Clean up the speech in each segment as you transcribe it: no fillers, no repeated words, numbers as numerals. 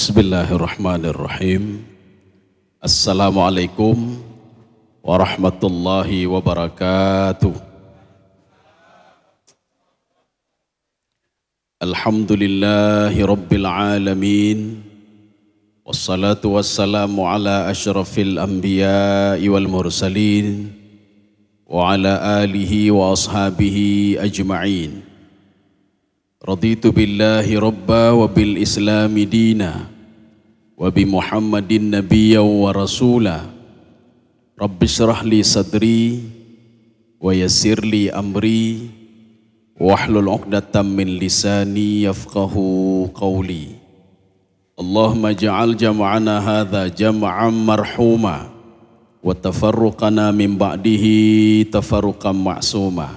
Bismillahirrahmanirrahim. Assalamualaikum warahmatullahi wabarakatuh. Alhamdulillahi rabbil alamin. Wassalatu wassalamu ala asyrafil anbiya'i wal mursalin wa ala alihi wa ashabihi ajma'in. Raditu billahi rabba wa bil islami dina wa bi muhammadin nabiyya wa rasula. Rabbi syrah li sadri wa yassir li amri wahlul 'uqdatam min lisani yafqahu qawli. Allahumma ja'al jam'ana hadza jam'an marhuma wa tafarruqana min ba'dihi tafarruqan ma'suma.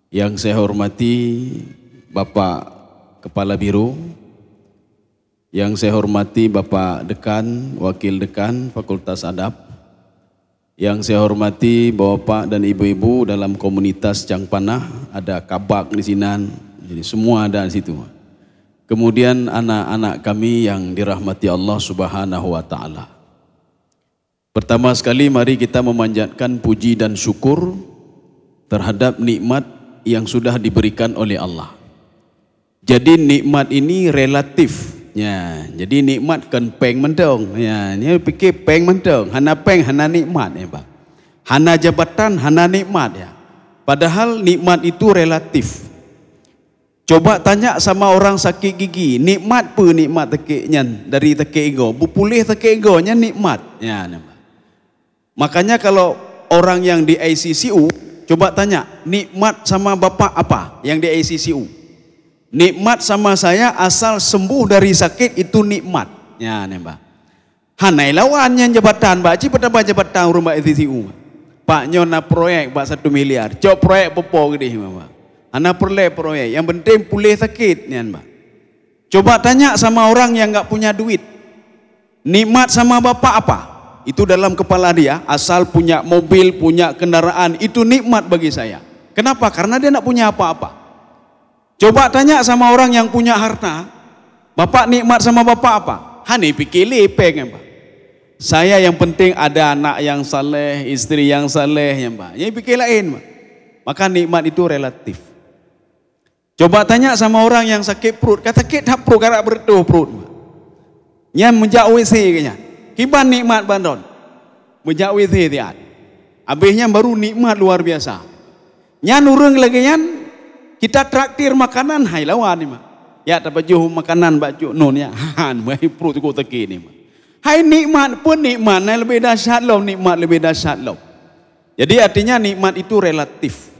Yang saya hormati Bapak Kepala Biro, yang saya hormati Bapak Dekan, Wakil Dekan Fakultas Adab, yang saya hormati Bapak dan Ibu-ibu dalam komunitas Cangpanah, ada Kabak di sini, jadi semua ada di situ. Kemudian anak-anak kami yang dirahmati Allah Subhanahu wa Ta'ala. Pertama sekali mari kita memanjatkan puji dan syukur terhadap nikmat yang sudah diberikan oleh Allah. Jadi nikmat ini relatif, ya. Jadi nikmat kan peng mentong, ya. Ni fikir peng mentong, hana peng hana nikmat, ya Pak. Hana jabatan hana nikmat, ya. Padahal nikmat itu relatif. Coba tanya sama orang sakit gigi, nikmat apa nikmat tekiknya dari tekik ego, bupulih tekik egonya nikmat, ya. Makanya kalau orang yang di ICCU, coba tanya, nikmat sama bapak apa yang di ICCU? Nikmat sama saya asal sembuh dari sakit itu nikmat. Ya, nembak. Hanai lawannya jabatan, Pak. Ci petapa jabatan rumah ICCU. Pak nyona proyek Pak 1 miliar. Cok proyek popo gede, Pak. Ana proyek. Yang penting pulih sakit, ya, Pak. Coba tanya sama orang yang enggak punya duit. Nikmat sama bapak apa? Itu dalam kepala dia, asal punya mobil, punya kendaraan, itu nikmat bagi saya. Kenapa? Karena dia enggak punya apa-apa. Coba tanya sama orang yang punya harta, bapak nikmat sama bapak apa? Hani pikir lepeng, Pak. Saya yang penting ada anak yang saleh, istri yang saleh, ya Pak. Yang pikir lain, Pak. Maka nikmat itu relatif. Coba tanya sama orang yang sakit perut, kata sakit tak perut, karak bertuh perut, Pak. Yang menjak WC kayaknya. Kiban nikmat bandon. Menjak WC tiat. Habisnya baru nikmat luar biasa. Nyan urang lagi nyan kita traktir makanan hai lawan ni mah. Ya tak baju makanan baju non ya. Han mai perut ku teki ni mah. Hai nikmat pun nikmat lebih dahsyat loh, nikmat lebih dahsyat loh. Jadi artinya nikmat itu relatif.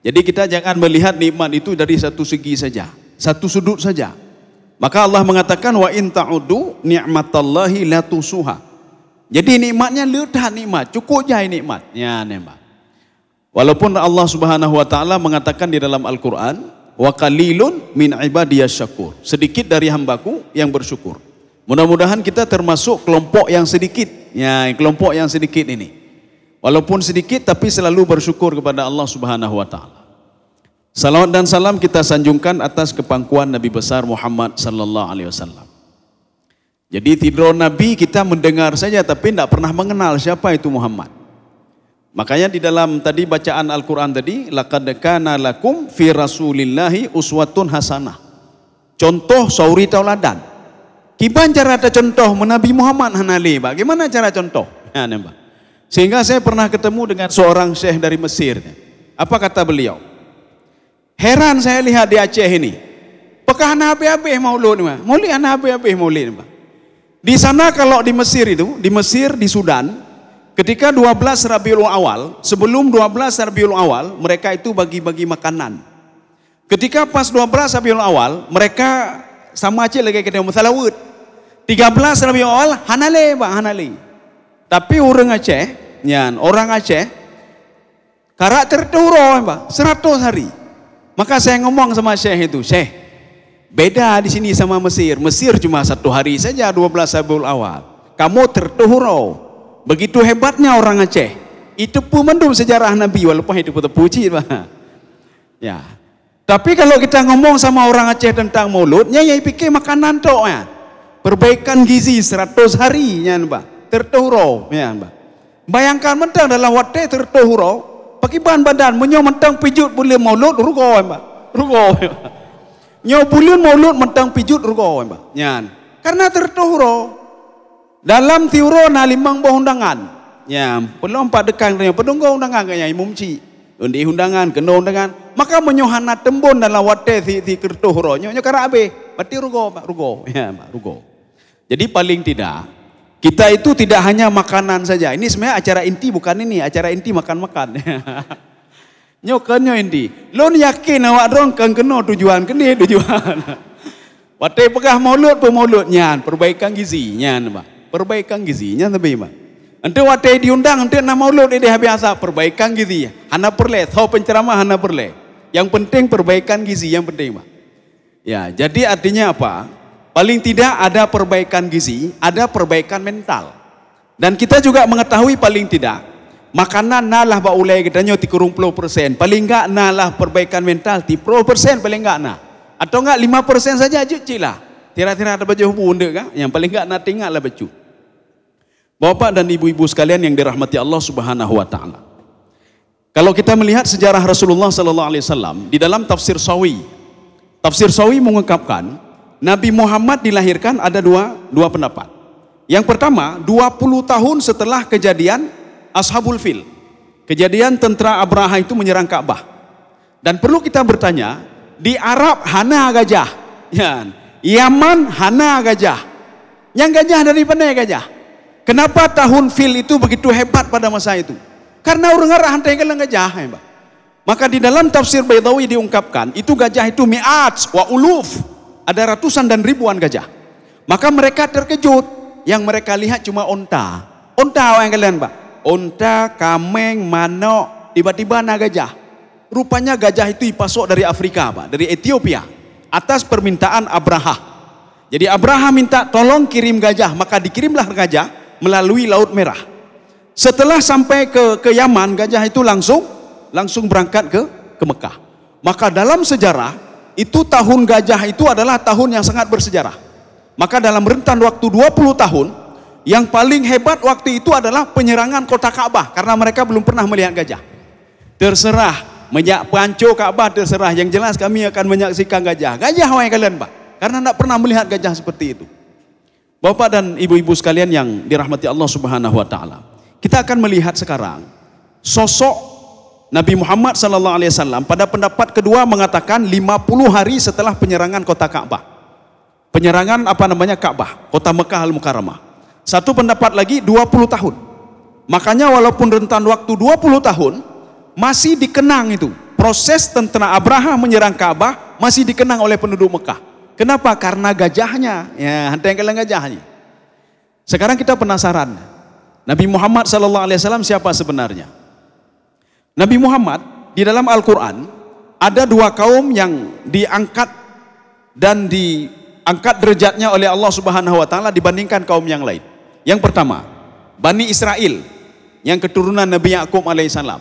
Jadi kita jangan melihat nikmat itu dari satu segi saja, satu sudut saja. Maka Allah mengatakan wa in ta'udu ni'matallahi la tusuha. Jadi nikmatnya ledah nikmat, cukup jai nikmat. Ya nikmat. Walaupun Allah Subhanahu wa Ta'ala mengatakan di dalam Al-Quran, wa qalilun min ibadiyas syakur, sedikit dari hambaku yang bersyukur. Mudah-mudahan kita termasuk kelompok yang sedikit, ya, kelompok yang sedikit ini. Walaupun sedikit tapi selalu bersyukur kepada Allah Subhanahu wa Ta'ala. Salawat dan salam kita sanjungkan atas kepangkuan Nabi besar Muhammad sallallahu alaihi wasallam. Jadi tidur Nabi kita mendengar saja tapi tidak pernah mengenal siapa itu Muhammad. Makanya di dalam tadi bacaan Al-Quran tadi, laqad kana lakum fi rasulillahi uswatun hasanah. Contoh sauri tauladan. Kiban cara ada contoh Nabi Muhammad hanali, bagaimana cara contoh? Ya, nembak. Sehingga saya pernah ketemu dengan seorang syekh dari Mesir. Apa kata beliau? Heran saya lihat di Aceh ini. Apakah anak habis maulud, maulid anak habis maulid, di sana kalau di Mesir itu, di Mesir, di Sudan, ketika 12 Rabiul Awal, sebelum 12 Rabiul Awal, mereka itu bagi-bagi makanan. Ketika pas 12 Rabiul Awal, mereka sama aja lagi kita musalawud. 13 Rabiul Awal, hanale, Pak, hanale. Tapi orang Aceh, nyan, orang Aceh, karakter terturo, Pak, 100 hari. Maka saya ngomong sama Syekh itu, Syekh, beda di sini sama Mesir. Mesir cuma 1 hari saja 12 Rabiul Awal. Kamu terturo. Begitu hebatnya orang Aceh. Itu pun mendung sejarah Nabi walaupun itu puji, Pak. Ya. Tapi kalau kita ngomong sama orang Aceh tentang maulud, nyai pikir makanan tok ya. Perbaikan gizi 100 hari nyan ba. Tertuhuro nyan ba. Bayangkan mentang dalam waktu tertuhuro, pakai bahan badan menyo mentang pijut boleh maulud rugo ba. Rugo. Nyo bulan maulud mentang pijut rugo ba. Nyan. Karena tertuhuro. Dalam tiuro na 5 buah undangan. Ya, pelom 4 dekang dia pedunggo undangan kaya imumci. Undi undangan, kena undangan. Maka menyohana tembon dalam waktu si kertuhuro. Nyo karabe, berarti rugo. Ya, rugo. Jadi paling tidak kita itu tidak hanya makanan saja. Ini sebenarnya acara inti bukan ini, acara inti makan-makan. Nyo inti. Lon yakin awak dong kan kena tujuan kene tujuan. Waktu pegah maulud pemauludnya, perbaikan gizinya, Pak. Perbaikan gizinya tapi Pak. Ente waktu diundang ente nama maulud dia biasa perbaikan gizi. Hana perle, tahu penceramah hana perle. Yang penting perbaikan gizi yang penting Pak. Ya, jadi artinya apa? Paling tidak ada perbaikan gizi, ada perbaikan mental. Dan kita juga mengetahui paling tidak makanan nalah ba ulai katanya 30%, paling enggak nalah perbaikan mental 30% paling enggak nah. Atau enggak 5% saja cucilah. Tira-tira ada baju bunda kan? Yang paling enggak nak tinggallah baju. Bapak dan ibu-ibu sekalian yang dirahmati Allah Subhanahu wa taala. Kalau kita melihat sejarah Rasulullah sallallahu alaihi wasallam di dalam tafsir Sawi. Tafsir Sawi mengungkapkan Nabi Muhammad dilahirkan ada dua pendapat. Yang pertama, 20 tahun setelah kejadian Ashabul Fil. Kejadian tentara Abraha itu menyerang Ka'bah. Dan perlu kita bertanya, di Arab hana gajah. Ya, Yaman hana gajah. Yang gajah dari mana gajah? Kenapa tahun Fil itu begitu hebat pada masa itu? Karena orang Arab hantai kelang gajah. Maka di dalam tafsir Baydawi diungkapkan, itu gajah itu mi'at wa uluf. Ada ratusan dan ribuan gajah. Maka mereka terkejut. Yang mereka lihat cuma onta. Onta yang kalian Pak. Onta, kameng, manok, tiba-tiba ada gajah. Rupanya gajah itu dipasok dari Afrika Pak, dari Ethiopia. Atas permintaan Abraha. Jadi Abraha minta tolong kirim gajah. Maka dikirimlah gajah melalui Laut Merah. Setelah sampai ke Yaman, gajah itu langsung berangkat ke Mekah. Maka dalam sejarah itu tahun gajah itu adalah tahun yang sangat bersejarah. Maka dalam rentan waktu 20 tahun yang paling hebat waktu itu adalah penyerangan kota Ka'bah karena mereka belum pernah melihat gajah. Terserah pancur Ka'bah terserah, yang jelas kami akan menyaksikan gajah. Gajah wahai kalian Pak, karena tidak pernah melihat gajah seperti itu. Bapak dan ibu-ibu sekalian yang dirahmati Allah Subhanahu wa taala. Kita akan melihat sekarang sosok Nabi Muhammad sallallahu alaihi wasallam pada pendapat kedua mengatakan 50 hari setelah penyerangan kota Ka'bah. Penyerangan Ka'bah, kota Mekah Al-Mukarramah. Satu pendapat lagi 20 tahun. Makanya walaupun rentan waktu 20 tahun masih dikenang itu. Proses tentara Abraha menyerang Ka'bah masih dikenang oleh penduduk Mekah. Kenapa? Karena gajahnya. Ya, hantai kelang gajahnya. Sekarang kita penasaran. Nabi Muhammad sallallahu alaihi wasallam siapa sebenarnya? Nabi Muhammad di dalam Al-Quran ada 2 kaum yang diangkat dan diangkat derajatnya oleh Allah Subhanahu wa taala dibandingkan kaum yang lain. Yang pertama, Bani Israel yang keturunan Nabi Yakub alaihissalam.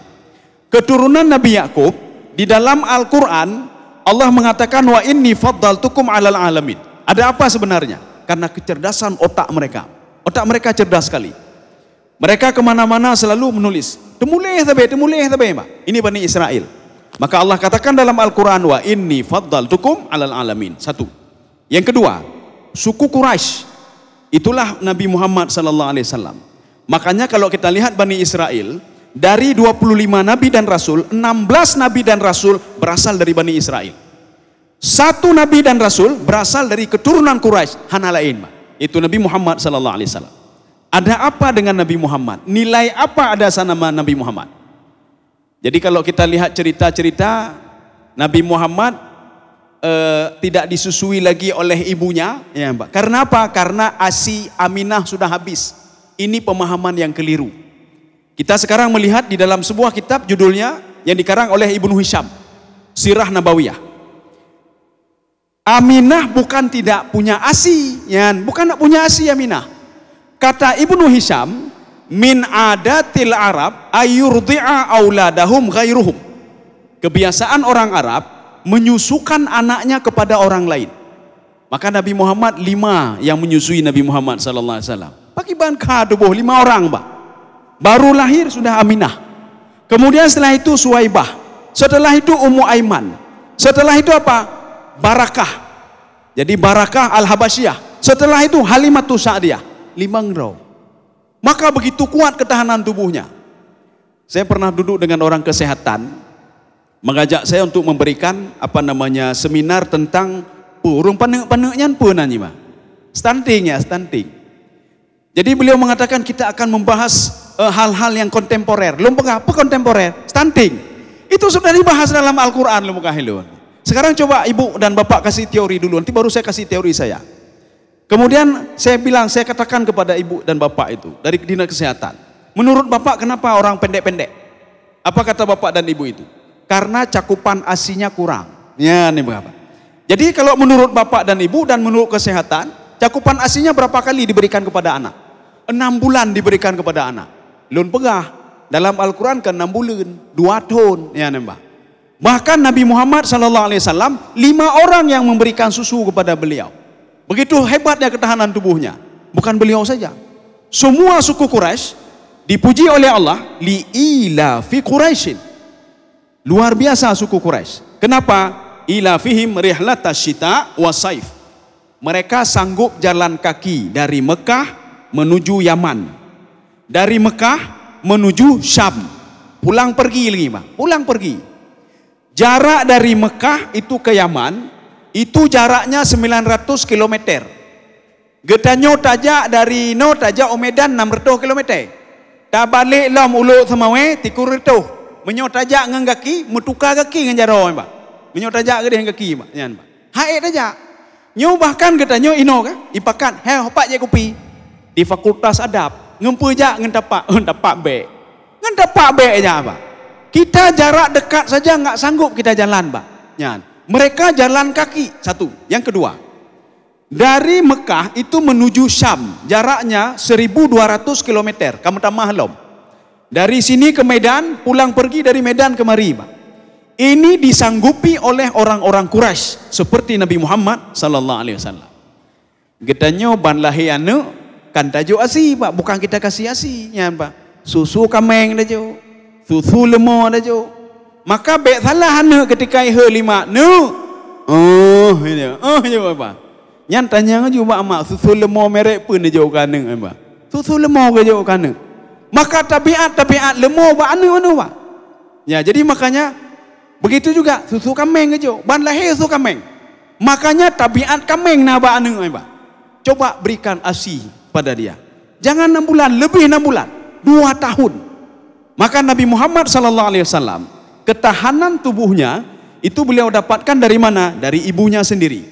Keturunan Nabi Yakub di dalam Al-Quran Allah mengatakan wa inni faddaltukum 'alal alamin. Ada apa sebenarnya? Karena kecerdasan otak mereka. Otak mereka cerdas sekali. Mereka kemana-mana selalu menulis. Temulih tabe, Pak. Ini Bani Israel. Maka Allah katakan dalam Al-Quran wa inni faddaltukum 'alal alamin. Satu. Yang kedua, suku Quraisy. Itulah Nabi Muhammad sallallahu alaihi wasallam. Makanya kalau kita lihat Bani Israel, dari 25 nabi dan rasul, 16 nabi dan rasul berasal dari Bani Israel. Satu nabi dan rasul berasal dari keturunan Quraisy, hana lain, Pak. Itu Nabi Muhammad sallallahu alaihi wasallam. Ada apa dengan Nabi Muhammad? Nilai apa ada nama Nabi Muhammad? Jadi kalau kita lihat cerita-cerita Nabi Muhammad tidak disusui lagi oleh ibunya, ya Pak. Karena apa? Karena ASI Aminah sudah habis. Ini pemahaman yang keliru. Kita sekarang melihat di dalam sebuah kitab judulnya yang dikarang oleh Ibnu Hisham, Sirah Nabawiyah. Aminah bukan tidak punya ASI, ya, bukan tidak punya ASI Aminah. Kata Ibnu Hisham, min adatil Arab ayurdi'a auladahum ghairuhum. Kebiasaan orang Arab menyusukan anaknya kepada orang lain. Maka Nabi Muhammad 5 yang menyusui Nabi Muhammad sallallahu alaihi wasallam. Pakai bangka tubuh 5 orang, Pak. Baru lahir sudah Aminah. Kemudian setelah itu Suwaibah. Setelah itu Ummu Aiman. Setelah itu apa? Barakah. Jadi Barakah Al-Habasyah. Setelah itu Halimatus Sa'diyah. 5 orang. Maka begitu kuat ketahanan tubuhnya. Saya pernah duduk dengan orang kesehatan, mengajak saya untuk memberikan seminar tentang urung panek-paneknya apa nanya, Pak? Stunting ya, stunting. Jadi beliau mengatakan kita akan membahas hal-hal yang kontemporer. Apa kontemporer? Stunting. Itu sudah dibahas dalam Al-Quran. Sekarang coba ibu dan bapak kasih teori dulu, nanti baru saya kasih teori saya. Kemudian saya katakan kepada ibu dan bapak itu dari dinas kesehatan. Menurut bapak kenapa orang pendek-pendek? Apa kata bapak dan ibu itu? Karena cakupan ASI-nya kurang. Ya, nih Bapak. Jadi kalau menurut bapak dan ibu dan menurut kesehatan, cakupan ASI-nya berapa kali diberikan kepada anak? 6 bulan diberikan kepada anak. Lun pegah. Dalam Al-Quran kan 6 bulan, 2 tahun. Ya, nih Mbak. Bahkan Nabi Muhammad SAW 5 orang yang memberikan susu kepada beliau. Begitu hebatnya ketahanan tubuhnya. Bukan beliau saja. Semua suku Quraisy dipuji oleh Allah li'ila fi Quraisyin. Luar biasa suku Quraisy. Kenapa? Ila fihim rihlatas syita wa saif. Mereka sanggup jalan kaki dari Mekah menuju Yaman. Dari Mekah menuju Syam. Pulang pergi lagi, Pak. Pulang pergi. Jarak dari Mekah itu ke Yaman itu jaraknya 900 km. Getanyo tajak dari no tajak Medan 600 km. Tak balik lam uluk samawe tikur itu. Menyo tajak dengan kaki, metukar kaki dengan jaro, Pak. Menyo tajak ke dia dengan kaki, Pak. Yan, Pak. Haid tajak. Nyo bahkan getanyo ino kan, ipakan, hopak je kopi. Di Fakultas Adab, ngempu jak ngen tapak be. Ngen tapak be aja, Pak. Kita jarak dekat saja enggak sanggup kita jalan, Pak. Yan. Mereka jalan kaki, satu. Yang kedua, dari Mekah itu menuju Syam, jaraknya 1200 km. Kamu tambah lom. Dari sini ke Medan, pulang pergi dari Medan kemari, Pak. Ini disanggupi oleh orang-orang Quraisy seperti Nabi Muhammad sallallahu alaihi wasallam. Getanyo ban lahianu kan tajuk asi, Pak, bukan kita kasih asinya, Pak. Susu kameng tajuk. Susu lemon tajuk. Maka baik salah anu ketika ihe 5 nu. Ini. Je, Pak. Nyan tanya ngaju Pak mak susu lemon merek pun tajuk kaneng, Pak. Susu lemon ke tajuk kaneng. Maka tabiat lemon Pak anu, Pak. Ya, jadi makanya begitu juga susu kameng aja. Ban lahir susu kameng. Makanya tabiat kameng na ba anu, Pak. Coba berikan ASI pada dia. Jangan 6 bulan, lebih 6 bulan. 2 tahun. Maka Nabi Muhammad SAW ketahanan tubuhnya itu beliau dapatkan dari mana? Dari ibunya sendiri.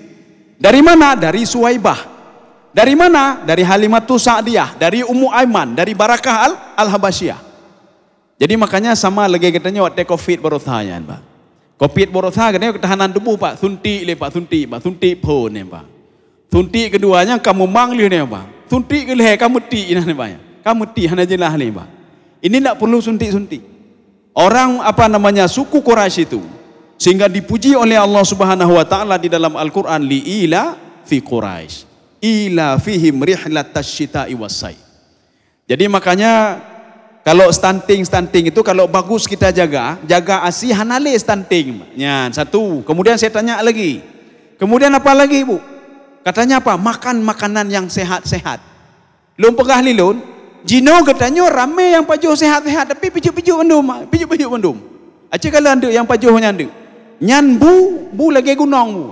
Dari mana? Dari Suwaibah. Dari mana? Dari Halimatus Sa'diyah, dari Ummu Aiman, dari Barakah Al-Habasyah. Jadi makanya sama lagi katanya waktu Covid borothayan, Pak. Covid borotha katanya ketahanan tubuh, Pak. Suntik le, Pak, suntik, Pak. Suntik pun ne, Pak. Suntik keduanya kamu mangli ne, Pak. Suntik ke leher kamu ti ina ne, Pak. Kamu ti hana jelah le, Pak. Ini tidak perlu suntik-suntik. Orang suku Quraisy itu sehingga dipuji oleh Allah Subhanahu wa taala di dalam Al-Qur'an li'ila fi Quraisy. Ila fihim rihlatas syita'i was-sayf. Jadi makanya kalau stunting itu kalau bagus kita jaga ASI hanale stunting. Ya, satu. Kemudian saya tanya lagi. Kemudian apa lagi, Bu? Katanya apa? Makan makanan yang sehat-sehat. Lum pegah lilun. Jino katanya ramai yang pajuh sehat-sehat tapi pijuk-pijuk mendum. Acik kalau anda yang pajuhnya anda. Nyan bu lagi gunung bu.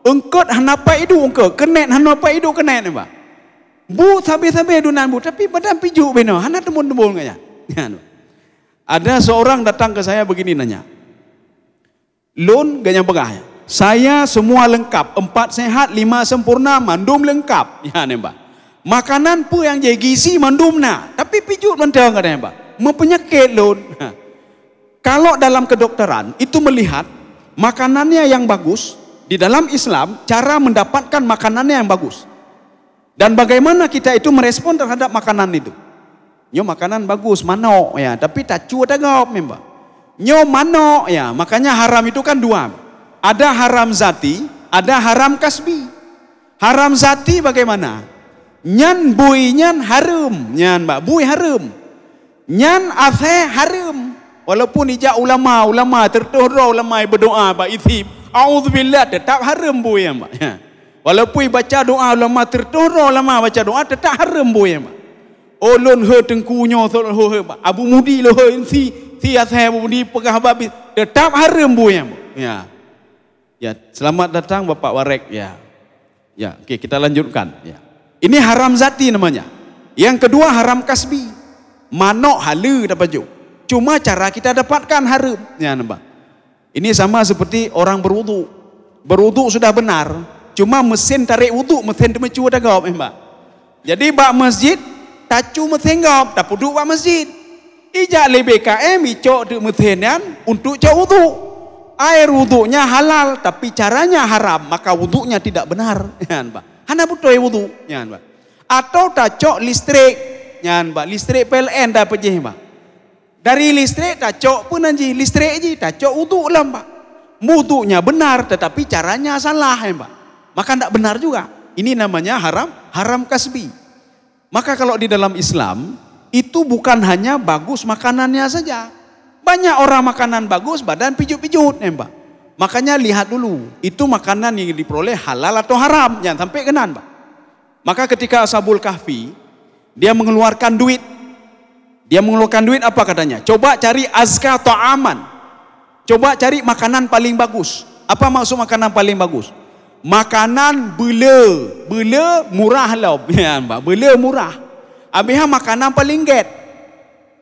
Engkot hanapa itu engkot, kenet hanapa itu kenet, Pak. Bu sabi-sabi dunan bu, tapi badan pijuk beno, hana tembun-tembun kaya. Ada seorang datang ke saya begini nanya. Lun ganya begah. Saya semua lengkap, 4 sehat, 5 sempurna, mandum lengkap. Ya nih, Pak. Makanan pun yang jadi gizi mandum na, tapi pijuk mentang katanya, Pak. Mempenyakit lun. Kalau dalam kedokteran itu melihat makanannya yang bagus di dalam Islam, cara mendapatkan makanannya yang bagus. Dan bagaimana kita itu merespon terhadap makanan itu. Nyo makanan bagus, mano ya, tapi tak cuat agak memang. Nyo mano ya, makanya haram itu kan 2. Ada haram zati, ada haram kasbi. Haram zati bagaimana? Nyan bui nyan haram, nyan mbak bui haram. Nyan athe haram. Walaupun ijak ulama tertuhra ulama berdoa mbak ithib, auzubillah tetap haram bui mbak. Ya. Walaupun baca doa ulama tertuhra ulama baca doa tetap haram bui mbak. Olon he tengkunya Abu Mudi lo he si athe Abu Mudi pegah babi tetap haram bui mbak. Ya. Ya, selamat datang Bapak Warek ya. Ya, oke kita lanjutkan ya. Ini haram zati namanya. Yang kedua haram kasbi. Manok halu dapat juk. Cuma cara kita dapatkan haram. Ya, nampak. Ini sama seperti orang berwudu. Berwudu sudah benar, cuma mesin tarik wudu mesin temecu dah gop mbak. Jadi bak masjid tacu mesin gop, tak duduk bak masjid. Ijak lebih KM icok de mesin kan untuk cok wudu. Air wudunya halal tapi caranya haram, maka wudunya tidak benar. Ya, mbak. Hana butuh wudu, ya, mbak. Atau tacok listrik, ya, mbak. Listrik PLN dapat je, mbak. Dari listrik tacok pun anji, listrik je tacok wudu lah, mbak. Wudunya benar tetapi caranya salah, ya, mbak. Maka tidak benar juga. Ini namanya haram kasbi. Maka kalau di dalam Islam itu bukan hanya bagus makanannya saja. Banyak orang makanan bagus, badan pijut-pijut, mbak. Makanya lihat dulu, itu makanan yang diperoleh halal atau haram, jangan sampai kenan, mbak. Maka ketika Ashabul Kahfi, dia mengeluarkan duit. Dia mengeluarkan duit apa katanya? Coba cari azka ta'aman. Coba cari makanan paling bagus. Apa maksud makanan paling bagus? Makanan bela murah lah, ya, mbak. Bela murah. Habis makanan paling get.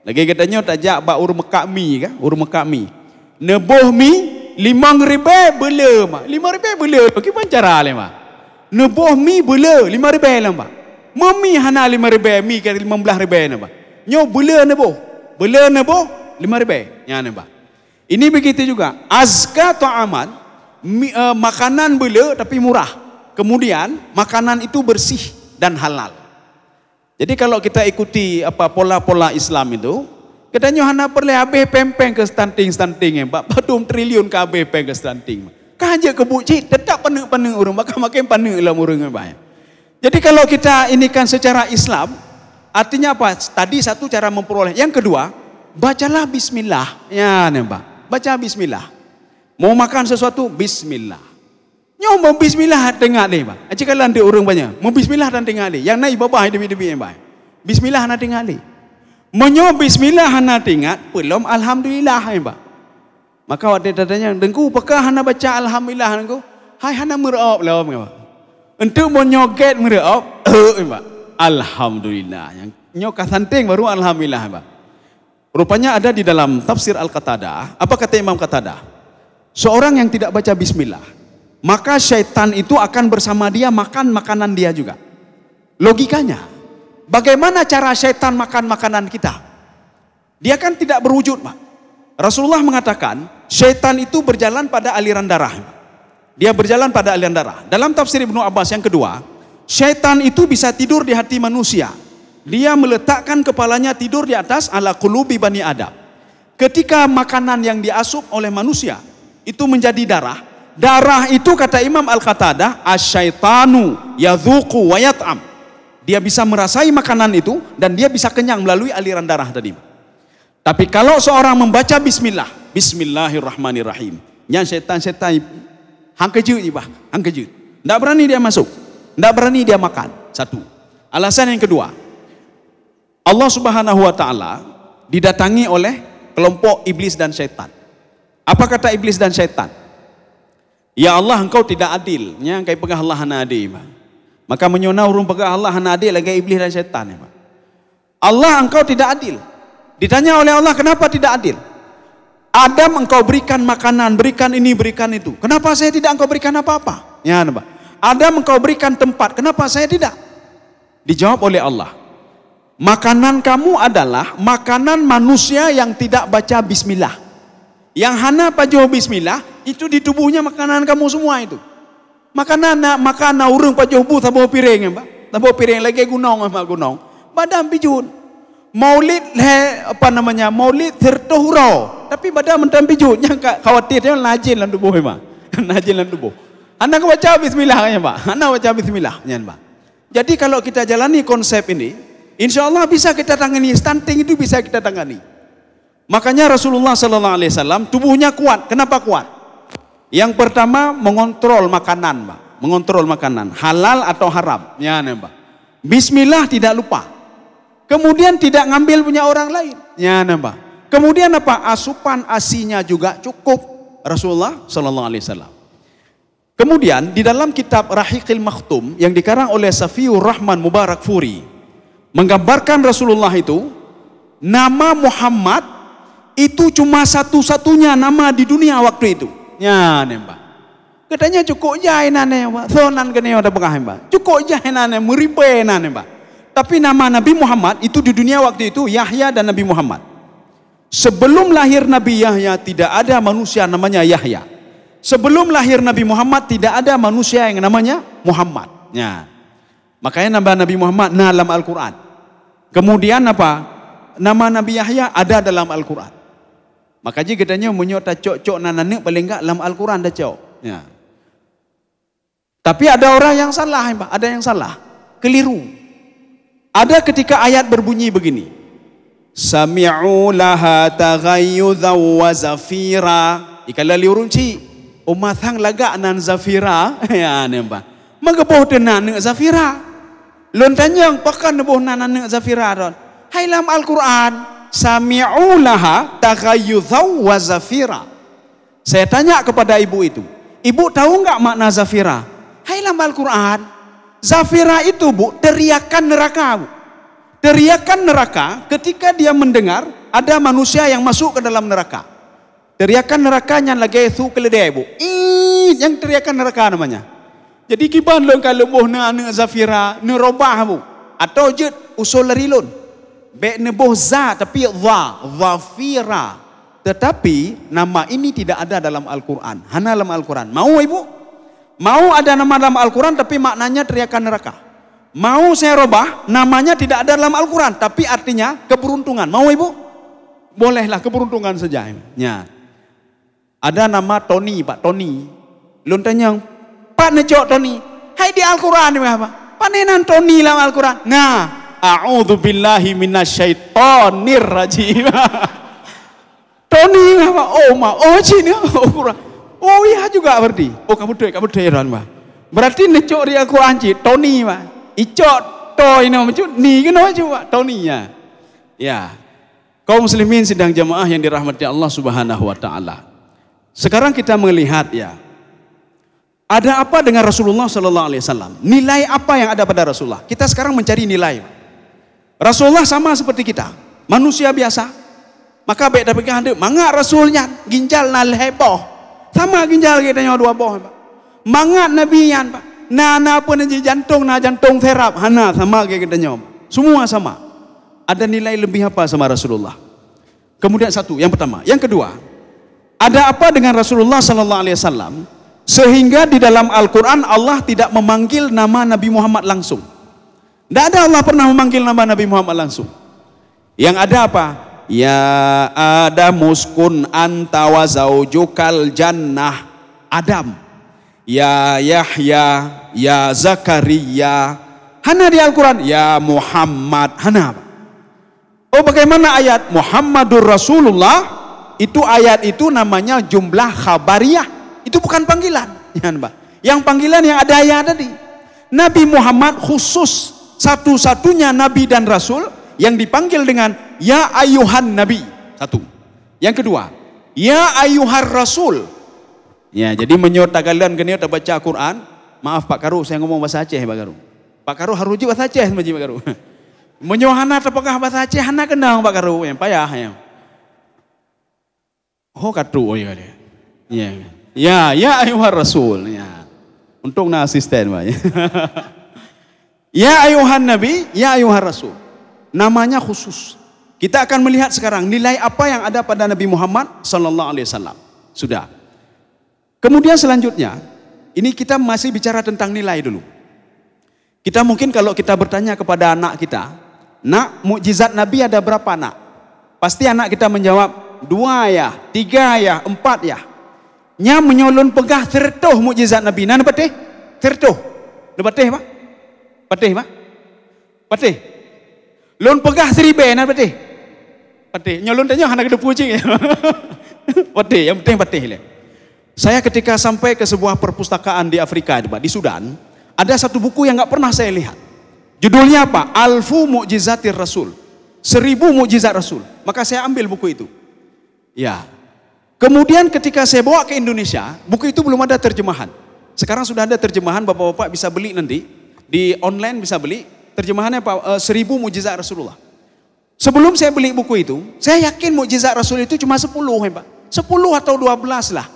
Lagi katanya tajak bak urut mekak mi kan? Urut mekak mi. Neboh mi 5,000 bela mak. 5,000 bela. Bagaimana cara le mak? Neboh mi bela 5,000 lah mak. Mami hana 5,000 mi ke 15,000 nak mak. Nyo bela neboh. Bela neboh 5,000. Ya mak. Ini begitu juga. Azka ta'aman makanan bela tapi murah. Kemudian makanan itu bersih dan halal. Jadi kalau kita ikuti pola-pola Islam itu, katanya hana perlu habis pempeng ke stunting mbak, 4 triliun ke habis pempeng ke stunting. Kaja ke bucit tetap penuh orang, maka makin penuh lah orang mbak. Jadi kalau kita inikan secara Islam, artinya apa? Tadi satu cara memperoleh. Yang kedua, bacalah bismillah. Ya mbak, baca bismillah. Mau makan sesuatu bismillah. Nyoba bismillah tengah ni, mbak. Jika lantai orang banyak, mau bismillah dan tengah ni. Yang naik bapa debi mbak. Bismillah na tengah ni. Menyo bismillah hana tingkat, belum alhamdulillah, mbak. Maka waktu tanya, dengku apakah hana baca alhamdulillah dengku? Hai hana meraup lah, mbak. Untuk menyoget meraup, mbak. Alhamdulillah. Yang nyok santing baru alhamdulillah, mbak. Rupanya ada di dalam tafsir Al-Qatadah. Apa kata Imam Qatadah? Seorang yang tidak baca bismillah, maka syaitan itu akan bersama dia makan makanan dia juga. Logikanya, bagaimana cara syaitan makan makanan kita? Dia kan tidak berwujud, Pak. Rasulullah mengatakan, syaitan itu berjalan pada aliran darah. Dia berjalan pada aliran darah. Dalam tafsir Ibnu Abbas yang kedua, syaitan itu bisa tidur di hati manusia. Dia meletakkan kepalanya tidur di atas ala qulubi bani Adam. Ketika makanan yang diasup oleh manusia itu menjadi darah, darah itu kata Imam Al-Qatadah, asyaitanu yadhuqu wa yat'am. Dia bisa merasai makanan itu dan dia bisa kenyang melalui aliran darah tadi. Tapi kalau seorang membaca bismillah, bismillahirrahmanirrahim, yang syaitan-syaitan hangkejut ibah, hangkejut. Tidak berani dia masuk, tidak berani dia makan. Satu. Alasan yang kedua, Allah Subhanahu wa taala didatangi oleh kelompok iblis dan syaitan. Apa kata iblis dan syaitan? Ya Allah, engkau tidak adil. Nya engkau pegah Allah hana adil. Maka menyona urung pegah Allah hana adil lagi iblis dan syaitan. Allah, engkau tidak adil. Ditanya oleh Allah, kenapa tidak adil? Adam engkau berikan makanan, berikan ini, berikan itu. Kenapa saya tidak engkau berikan apa-apa? Ya, nampak. Adam engkau berikan tempat, kenapa saya tidak? Dijawab oleh Allah, makanan kamu adalah makanan manusia yang tidak baca bismillah. Yang hana pajuh bismillah, itu di tubuhnya makanan kamu semua itu. Makanan urung pajuh bu tabuh piring, mbak. Tabuh piring lagi gunung, mbak gunung. Badan pijun. Maulid Maulid tertuhro. Tapi badan mentam pijun. Yang khawatir dia najin lan tubuh, mbak. Najin lan tubuh. Anda baca bismillah ya Pak. Anda baca bismillah ya Pak. Jadi kalau kita jalani konsep ini, insya Allah bisa kita tangani. Stunting itu bisa kita tangani. Makanya Rasulullah Sallallahu Alaihi Wasallam tubuhnya kuat. Kenapa kuat? Yang pertama mengontrol makanan, Pak. Mengontrol makanan halal atau haram. Ya Pak. Bismillah tidak lupa. Kemudian tidak ngambil punya orang lain. Ya Pak. Kemudian apa? Asupan asinya juga cukup. Rasulullah Sallallahu Alaihi Wasallam. Kemudian di dalam kitab Rahiqil Makhtum yang dikarang oleh Safiur Rahman Mubarakfuri menggambarkan Rasulullah itu nama Muhammad itu cuma satu-satunya nama di dunia waktu itu. Ya, Mbak. Katanya cukup jahit nane, Mbak. Sonan kene ada pengah, Mbak. Cukup jahit nane, meripe nane, Mbak. Tapi nama Nabi Muhammad itu di dunia waktu itu Yahya dan Nabi Muhammad. Sebelum lahir Nabi Yahya tidak ada manusia namanya Yahya. Sebelum lahir Nabi Muhammad tidak ada manusia yang namanya Muhammad. Ya. Makanya nama Nabi Muhammad dalam Al-Quran. Kemudian apa? Nama Nabi Yahya ada dalam Al-Quran. Makanya katanya menyota cok-cok nananek paling enggak dalam Al-Quran dah cok. Ya. Tapi ada orang yang salah, Pak. Ada yang salah. Keliru. Ada ketika ayat berbunyi begini. Sami'u laha taghayyudha wa zafira. Ikala liurunci. Umathang laga nan zafira. Ya nembak. Mageboh tenan zafira. Lontanyang pakan neboh nan zafira don. Hai dalam Al-Quran. Sami'u laha taghayyudha wa zafira. Saya tanya kepada ibu itu. Ibu tahu enggak makna zafira? Hai dalam Al-Quran. Zafira itu Bu, teriakan neraka Bu. Teriakan neraka ketika dia mendengar ada manusia yang masuk ke dalam neraka. Teriakan nerakanya lagi itu keledai Bu. Yang teriakan neraka namanya. Jadi kiban lo kalau boh na zafira nerobah Bu. Atau je usul rilun. Be neboh za tapi zafira. Tetapi nama ini tidak ada dalam Al-Quran. Hanya dalam Al-Quran. Mau Ibu? Mau ada nama dalam Al-Quran tapi maknanya teriakan neraka. Mau saya robah, namanya tidak ada dalam Al-Quran, tapi artinya keberuntungan. Mau Ibu? Bolehlah keberuntungan saja. Ya. Ada nama Tony, Pak Tony. Lontanya, Pak Necok Tony. Hai di Al-Quran apa? Panenan Tony dalam Al-Quran. Nah, a'udzubillahi minasyaitonir rajim. Tony apa? Oh ma, oh cini, oh kurang. Oh iya juga berarti. Oh kamu deh, Pak. Berarti Necok di Al-Quran Tony, Pak. Icot to ini macam ni kan coba Tony-nya. Ya. Kaum muslimin sidang jamaah yang dirahmati Allah Subhanahu wa taala. Sekarang kita melihat ya. Ada apa dengan Rasulullah sallallahu alaihi wasallam? Nilai apa yang ada pada Rasulullah? Kita sekarang mencari nilai. Rasulullah sama seperti kita, manusia biasa. Maka baik dapat ada mangga rasulnya ginjal nal heboh. Sama ginjal kita nya dua boh, Pak. Mangga nabiyan, Pak. Nana pun aja jantung terap, hana sama kayak kita nyom. Semua sama. Ada nilai lebih apa sama Rasulullah? Kemudian satu, yang pertama, yang kedua, ada apa dengan Rasulullah Sallallahu Alaihi Wasallam sehingga di dalam Al-Quran Allah tidak memanggil nama Nabi Muhammad langsung. Tidak ada Allah pernah memanggil nama Nabi Muhammad langsung. Yang ada apa? Ya Adam uskun anta wa zaujukal jannah. Adam. Ya Yahya, ya Zakaria. Hana di Al-Quran, ya Muhammad. Hana. Oh bagaimana ayat Muhammadur Rasulullah? Itu ayat itu namanya jumlah khabariyah. Itu bukan panggilan. Yang panggilan yang ada ayat tadi. Nabi Muhammad khusus satu-satunya Nabi dan Rasul yang dipanggil dengan ya ayuhan Nabi. Satu. Yang kedua, ya ayuhar Rasul. Ya, jadi menyota kalian kena baca Quran. Maaf Pak Karu, saya ngomong bahasa Aceh Pak Karu. Pak Karu harus juga bahasa Aceh Pak Karu. Menyohana apakah bahasa Aceh hana kendang Pak Karu yang payah ya. Oh katu oh ya. Ya, ya ayuhar Rasul ya. Untung na asisten Pak. Ya ayuhan Nabi, ya ayuhar Rasul. Namanya khusus. Kita akan melihat sekarang nilai apa yang ada pada Nabi Muhammad sallallahu alaihi wasallam. Sudah. Kemudian selanjutnya, ini kita masih bicara tentang nilai dulu. Kita mungkin kalau kita bertanya kepada anak kita, nak mukjizat Nabi ada berapa nak? Pasti anak kita menjawab 2 ya, 3 ya, 4 ya. nya menyolon pegah tertuh mukjizat Nabi. Nan patih? Tertuh. Le patih Pak? Patih Pak? Patih. Lon pegah seribe nan patih? Patih. Nyolon tanya hendak ada pucing. Patih, yang penting patih le. Saya ketika sampai ke sebuah perpustakaan di Afrika, di Sudan, ada satu buku yang nggak pernah saya lihat. Judulnya apa? Alfu Mu'jizatir Rasul. 1000 mukjizat Rasul. Maka saya ambil buku itu. Ya. Kemudian ketika saya bawa ke Indonesia, buku itu belum ada terjemahan. Sekarang sudah ada terjemahan, bapak-bapak bisa beli nanti. Di online bisa beli. Terjemahannya apa? 1000 mukjizat Rasulullah. Sebelum saya beli buku itu, saya yakin mukjizat Rasul itu cuma 10, ya Pak. 10 atau 12 lah.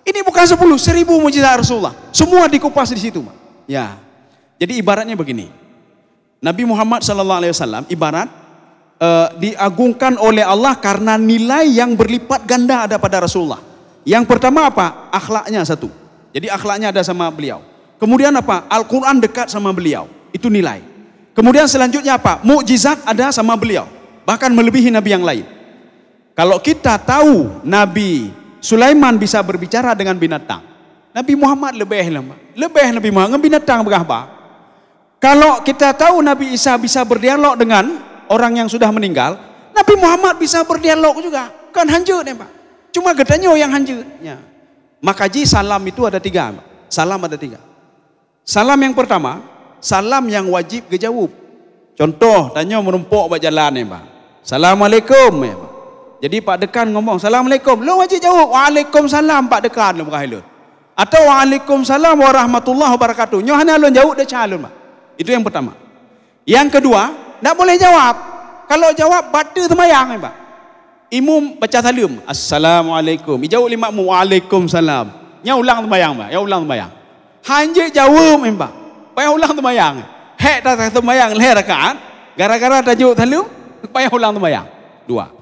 Ini bukan 10, 1000 mukjizat Rasulullah. Semua dikupas di situ, Pak. Ya. Jadi ibaratnya begini. Nabi Muhammad SAW ibarat diagungkan oleh Allah karena nilai yang berlipat ganda ada pada Rasulullah. Yang pertama apa? Akhlaknya satu. Jadi akhlaknya ada sama beliau. Kemudian apa? Al-Quran dekat sama beliau. Itu nilai. Kemudian selanjutnya apa? Mukjizat ada sama beliau. Bahkan melebihi Nabi yang lain. Kalau kita tahu Nabi Sulaiman bisa berbicara dengan binatang, Nabi Muhammad lebih Nabi Muhammad dengan binatang berapa? Kalau kita tahu Nabi Isa bisa berdialog dengan orang yang sudah meninggal, Nabi Muhammad bisa berdialog juga. Kan hancur ya Pak. Cuma katanya yang hancur. Ya. Maka salam itu ada 3. Pak. Salam ada 3. Salam yang pertama, salam yang wajib dijawab. Contoh, tanya menumpuk berjalan ya Pak. Assalamualaikum ya Pak. Jadi Pak Dekan ngomong, Assalamualaikum. Lu wajib jawab, Waalaikumsalam Pak Dekan. Lu berkahilun. Atau Waalaikumsalam warahmatullahi wabarakatuh. Nyohana lu jawab, dia calon Pak. Itu yang pertama. Yang kedua, tak boleh jawab. Kalau jawab, batu temayang ya Pak. Imam baca salam, Assalamualaikum. Jawab 5 mu, Waalaikumsalam. Nya ulang temayang Pak. Ya ulang temayang. Hanya jawab ya Pak. Payah ulang temayang. Hek tak temayang, leh rakaat. Gara-gara tak jawab salam, payah ulang temayang. 2.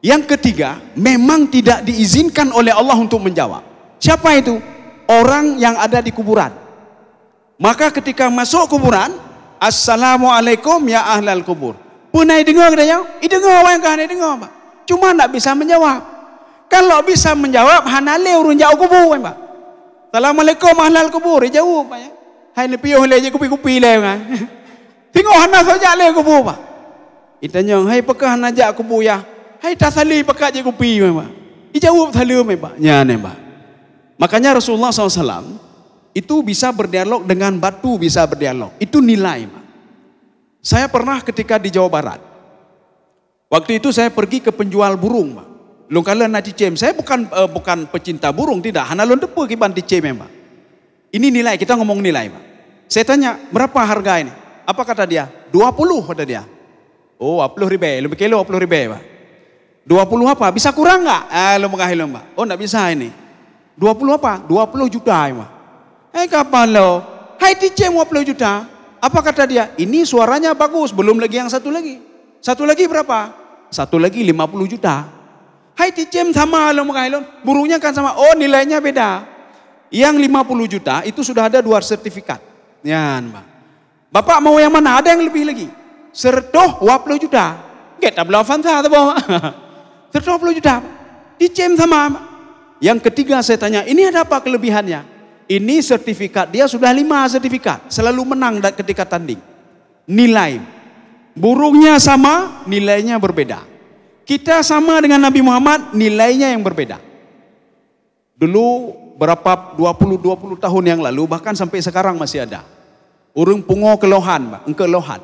Yang ketiga, memang tidak diizinkan oleh Allah untuk menjawab. Siapa itu? Orang yang ada di kuburan. Maka ketika masuk kuburan, Assalamualaikum ya ahlal kubur. Punai dengar dia? Dengar orang kan dengar Pak. Cuma tak bisa menjawab. Kalau bisa menjawab, hanale urun jauh kubur Pak. Assalamualaikum ahlal kubur. Dia jawab Pak ya. Hai ni piuh le je kupi-kupi le kan. Tengok hana saja le kubur Pak. Itanya, hai pakah najak kubur ya. Hai tasali pakat je kupi Pak. Dijawab salam Pak. Ya ne Pak. Makanya Rasulullah SAW itu bisa berdialog dengan batu, bisa berdialog. Itu nilai Pak. Saya pernah ketika di Jawa Barat. Waktu itu saya pergi ke penjual burung Pak. Long kala nak cicem. Saya bukan pecinta burung, tidak. Hana lon depa kiban cicem Pak. Ini nilai, kita ngomong nilai Pak. Saya tanya, berapa harga ini? Apa kata dia? 20 kata dia. Oh, 20 ribu, lebih kilo 20 ribu Pak. 20 apa? Bisa kurang enggak? Lo mengahil Pak. Oh, enggak bisa ini. 20 apa? 20 juta Pak. Kapan lo? Hai ticem 20 juta. Apa kata dia? Ini suaranya bagus, belum lagi yang satu lagi. Satu lagi berapa? Satu lagi 50 juta. Hai ticem sama lo mengahil. Burungnya kan sama. Oh, nilainya beda. Yang 50 juta itu sudah ada 2 sertifikat. Ya, Pak. Bapak mau yang mana? Ada yang lebih lagi. Sertoh 20 juta. Kita belum fanta tu bawa. 20 juta. Dicem sama. Yang ketiga saya tanya, ini ada apa kelebihannya? Ini sertifikat, dia sudah 5 sertifikat. Selalu menang ketika tanding. Nilai. Burungnya sama, nilainya berbeda. Kita sama dengan Nabi Muhammad, nilainya yang berbeda. Dulu berapa 20 tahun yang lalu, bahkan sampai sekarang masih ada. Urung pungo kelohan, Pak. Engke lohan.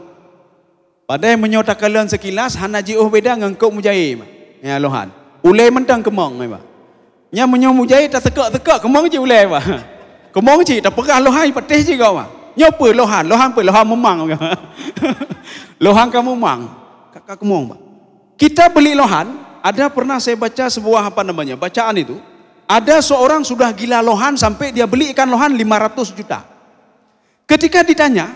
Padahal menyota kalian sekilas, hana jiuh beda ngengkau mujahid. Ya lohan. Ulai mentang kemong Pak. Nya menyo mujahid tak tekak kemong je ulai Pak. Kemong je tak pegah lohan patih je kau Pak. Nya pe lohan memang. Lohan kamu memang. Kakak kemong Pak. Kita beli lohan, ada pernah saya baca sebuah bacaan itu. Ada seorang sudah gila lohan sampai dia beli ikan lohan 500 juta. Ketika ditanya,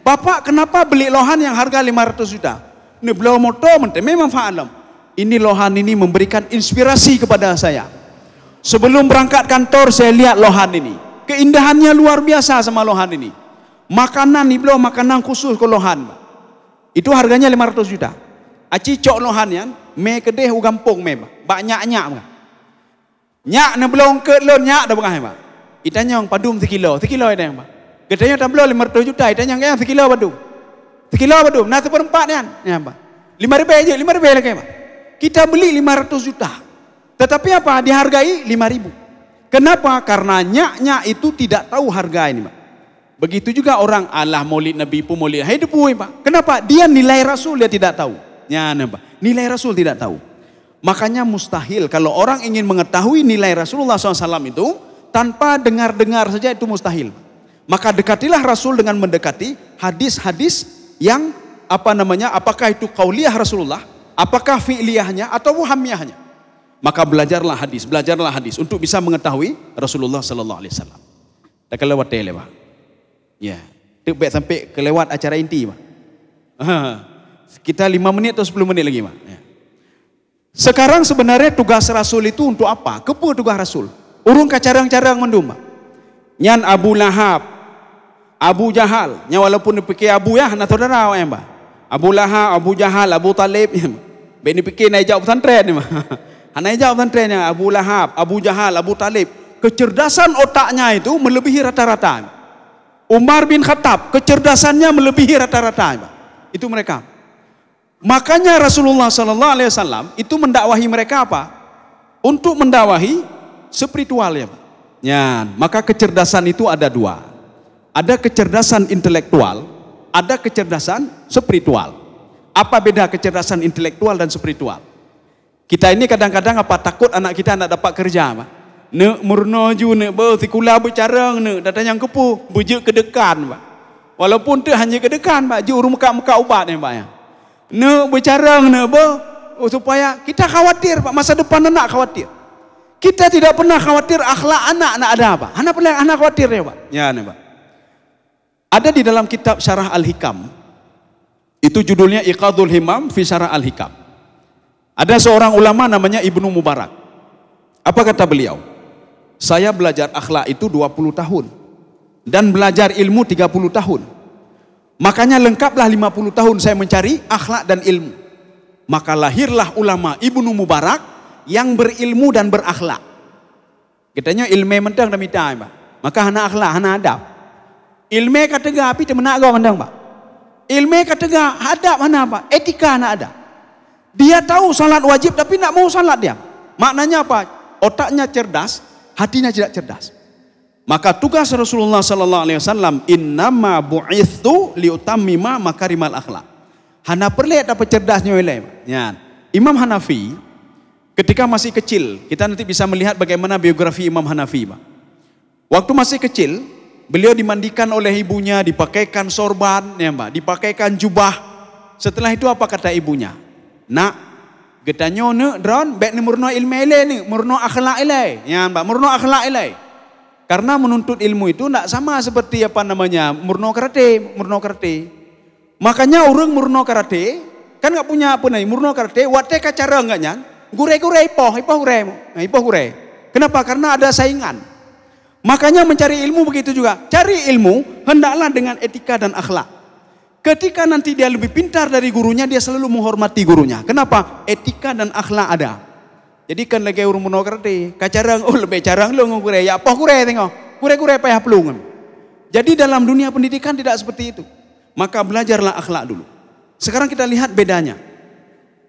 Bapak kenapa beli lohan yang harga 500 juta? Ini beliau motor memang fa'alam. Ini lohan ini memberikan inspirasi kepada saya. Sebelum berangkat kantor saya lihat lohan ini. Keindahannya luar biasa sama lohan ini. Makanan ini beliau makanan khusus ke lohan. Itu harganya 500 juta. Aci cok lohan yang me kedeh u gampung me banyaknya. Nyak na belum ke lon nyak dah bukan pak. Itanya yang padum 1 kilo ada yang pak. Katanya tak belum 500 juta, itanya yang 1 kilo padum. 1 kilo padum, nah seperempat ni kan. Ya pak. 5 ribu aja, 5 ribu lagi pak. Kita beli 500 juta. Tetapi apa? Dihargai 5.000. Kenapa? Karena nyak itu tidak tahu harga ini pak. Begitu juga orang Allah maulid Nabi pun maulid hidup pak. Kenapa? Dia nilai Rasul dia tidak tahu. Ya pak. Nilai Rasul tidak tahu. Makanya mustahil kalau orang ingin mengetahui nilai Rasulullah SAW itu tanpa dengar-dengar saja itu mustahil. Maka dekatilah Rasul dengan mendekati hadis-hadis yang apakah itu qauliyah Rasulullah, apakah fi'liyahnya atau hamiyahnya. Maka belajarlah hadis untuk bisa mengetahui Rasulullah SAW. Tak kelewat tele pak. Ya, tu baik sampai kelewat acara inti pak. Kita 5 menit atau 10 menit lagi pak. Ya. Sekarang sebenarnya tugas Rasul itu untuk apa? Kepa tugas Rasul. Urung kacarang-carang mendum. Nyan Abu Lahab, Abu Jahal. Nya walaupun dipikir Abu ya, nak saudara awak yang bah. Abu Lahab, Abu Jahal, Abu Talib. Ben dipikir naik jauh pesantren ni mah. Naik jauh pesantrennya Abu Lahab, Abu Jahal, Abu Talib. Kecerdasan otaknya itu melebihi rata-rata. Umar bin Khattab, kecerdasannya melebihi rata-rata. Itu mereka. Makanya Rasulullah SAW itu mendakwahi mereka apa? Untuk mendakwahi spiritual ya Pak. Ya, maka kecerdasan itu ada 2. Ada kecerdasan intelektual, ada kecerdasan spiritual. Apa beda kecerdasan intelektual dan spiritual? Kita ini kadang-kadang takut anak kita nak dapat kerja Pak. Nek murno ju nek bertikula bercarang nek datang yang kepu bujuk kedekan Pak. Walaupun tu hanya kedekan Pak, ju muka-muka ubat ni Pak ya. Nak bercarang supaya kita khawatir Pak, masa depan anak khawatir. Kita tidak pernah khawatir akhlak anak nak ada apa. Anak khawatir ya Pak. Ya nih Pak. Ada di dalam kitab Syarah Al-Hikam. Itu judulnya Iqadul Himam fi Syarah Al-Hikam. Ada seorang ulama namanya Ibnu Mubarak. Apa kata beliau? Saya belajar akhlak itu 20 tahun dan belajar ilmu 30 tahun. Makanya lengkaplah 50 tahun saya mencari akhlak dan ilmu. Maka lahirlah ulama Ibnu Mubarak yang berilmu dan berakhlak. Katanya ilmu mentang dan mitai Pak. Maka hana akhlak, hana adab. Ilmu kata api temenak kau mentang Pak. Ilmu kata adab hana Pak. Etika hana ada. Dia tahu salat wajib tapi nak mau salat dia. Maknanya apa? Otaknya cerdas, hatinya tidak cerdas. Maka tugas Rasulullah SAW, innama bu'ithu liutammima makarimal akhlak. Hana perlihat apa cerdasnya oleh. Ya. Imam Hanafi ketika masih kecil, kita nanti bisa melihat bagaimana biografi Imam Hanafi. Waktu masih kecil, beliau dimandikan oleh ibunya, dipakaikan sorban, ya Mbak, dipakaikan jubah. Setelah itu apa kata ibunya? Nak, getanyo ne dron, bek ni murno ilmu ile ni, murno akhlak ile. Ya Mbak, murno akhlak ile. Karena menuntut ilmu itu tidak sama seperti murno karate. Makanya orang murno karate kan nggak punya apa nih murno karate. Wate kacara enggak nyan? Gure ipoh gure. Kenapa? Karena ada saingan. Makanya mencari ilmu begitu juga. Cari ilmu hendaklah dengan etika dan akhlak. Ketika nanti dia lebih pintar dari gurunya, dia selalu menghormati gurunya. Kenapa? Etika dan akhlak ada. Jadi kan lagi urung murno karate, kacarang lebih carang lu ngure ya apa gure tengok. Gure payah pelungan. Jadi dalam dunia pendidikan tidak seperti itu. Maka belajarlah akhlak dulu. Sekarang kita lihat bedanya.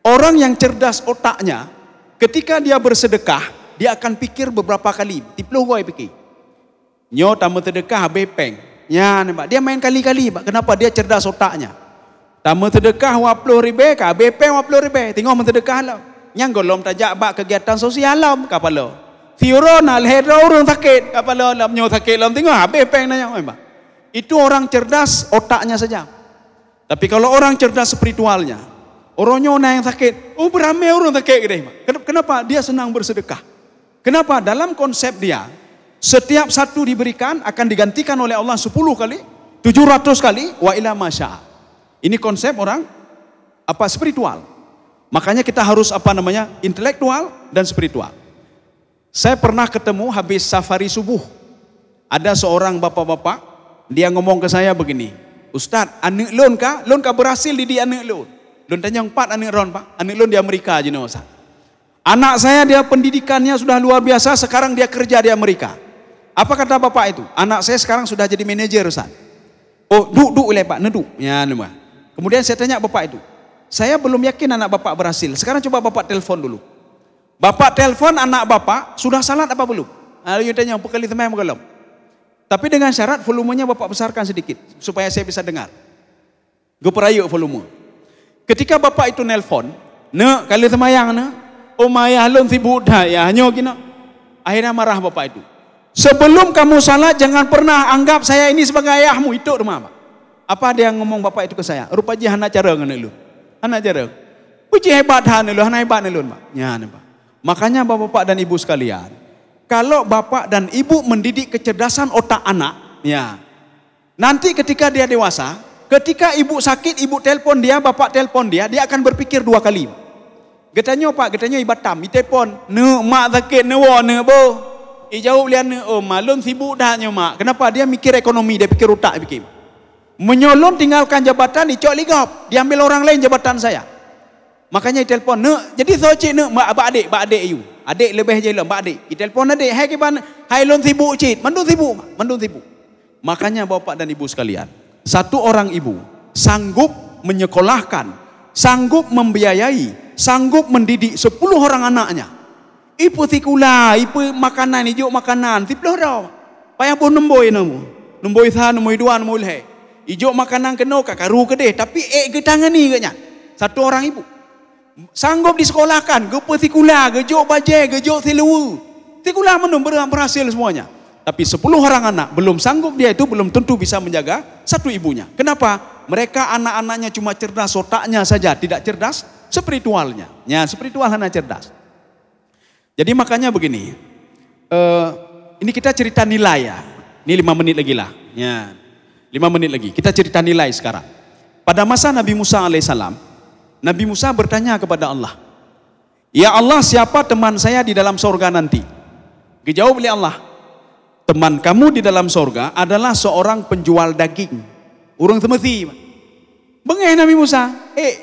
Orang yang cerdas otaknya, ketika dia bersedekah, dia akan pikir beberapa kali. Tiploh gue pikir. Nyo tamu sedekah bepeng. Ya, Pak. Dia main kali-kali, Pak. Kenapa? Dia cerdas otaknya. Tamu sedekah 20 ribu, bepeng 20 ribu. Tengok mensedekah lah. Yang golom tajak bak kegiatan sosial lam kapalo. Fiorona lehero urung sakit kapalo lam nyo sakit lam tengok bepeng nanya Pak. Itu orang cerdas otaknya saja. Tapi kalau orang cerdas spiritualnya, orangnya yang sakit, beramai orang sakit gede. Kenapa? Dia senang bersedekah. Kenapa? Dalam konsep dia, setiap satu diberikan akan digantikan oleh Allah 10 kali, 700 kali, wa ila masya. Ini konsep orang spiritual. Makanya kita harus intelektual dan spiritual. Saya pernah ketemu habis safari subuh. Ada seorang bapak-bapak, dia ngomong ke saya begini, Ustaz, anak lon kah berhasil di anak lon? Lon tanya 4 anak ron Pak, anak lon di Amerika aja nih Ustaz. Anak saya dia pendidikannya sudah luar biasa, sekarang dia kerja di Amerika. Apa kata bapak itu? Anak saya sekarang sudah jadi manajer, Ustaz. Oh, duk oleh Pak, neduk. Ya, nama. Kemudian saya tanya bapak itu, saya belum yakin anak bapak berhasil. Sekarang coba bapak telepon dulu. Bapak telepon anak bapak, sudah salat apa belum? Lalu dia tanya, kali temai belum? Tapi dengan syarat volumenya bapak besarkan sedikit, supaya saya bisa dengar. Geperayu volume. Ketika bapak itu nelpon, ne kali temayang ne, oh maya lon sibuk dah ya, hanya gini. Akhirnya marah bapak itu. Sebelum kamu salat jangan pernah anggap saya ini sebagai ayahmu, itu rumah. Apa dia ngomong bapak itu ke saya? Rupanya anak cara ngene lu. Anak cara. Puji hebat han lu, anak hebat lu, Pak. Ya, Pak. Makanya bapak dan ibu sekalian, kalau bapak dan ibu mendidik kecerdasan otak anak, ya. Nanti ketika dia dewasa, ketika ibu sakit, ibu telepon dia, bapak telepon dia, dia akan berpikir 2 kali. Getanyo Pak, getanyo ibatam, telepon, "Ne mak sakit ne wo ne bo." Jawab lian, "Oh malun sibuk dah nyo mak." Kenapa? Dia mikir ekonomi, dia pikir otak pikir. Menyolong tinggalkan jabatan, dicok ligap, diambil orang lain jabatan saya. Makanya telepon, "Ne, jadi socik ne mak adik you. Adik lebih je lah, adik." Telepon adik, "Hai kiban, hai lon sibuk cik." Mandun sibuk. Makanya bapak dan ibu sekalian, satu orang ibu sanggup menyekolahkan, sanggup membiayai, sanggup mendidik 10 orang anaknya. Ipu tikula, ipu makanan, ijuk makanan, tiploh dah. Payah pun nomboi namu. Nomboi sa, nomboi dua, nomboi leh. Ijuk makanan kena kakaru ke deh, tapi ke tangan ni katnya. Satu orang ibu. Sanggup disekolahkan, gepa tikula, gejuk bajai, gejuk silu. Tikula menum berhasil semuanya. Tapi 10 orang anak, belum sanggup dia itu, belum tentu bisa menjaga satu ibunya. Kenapa? Mereka anak-anaknya cuma cerdas otaknya saja, tidak cerdas spiritualnya. Ya, spiritual hanya cerdas. Jadi makanya begini, ini kita cerita nilai ya. Ini 5 menit lagi lah. Ya, 5 menit lagi. Kita cerita nilai sekarang. Pada masa Nabi Musa alaihissalam, Nabi Musa bertanya kepada Allah, "Ya Allah, siapa teman saya di dalam sorga nanti?" Dijawab oleh Allah, "Teman kamu di dalam sorga adalah seorang penjual daging. Urung temeti." Bengeh Nabi Musa,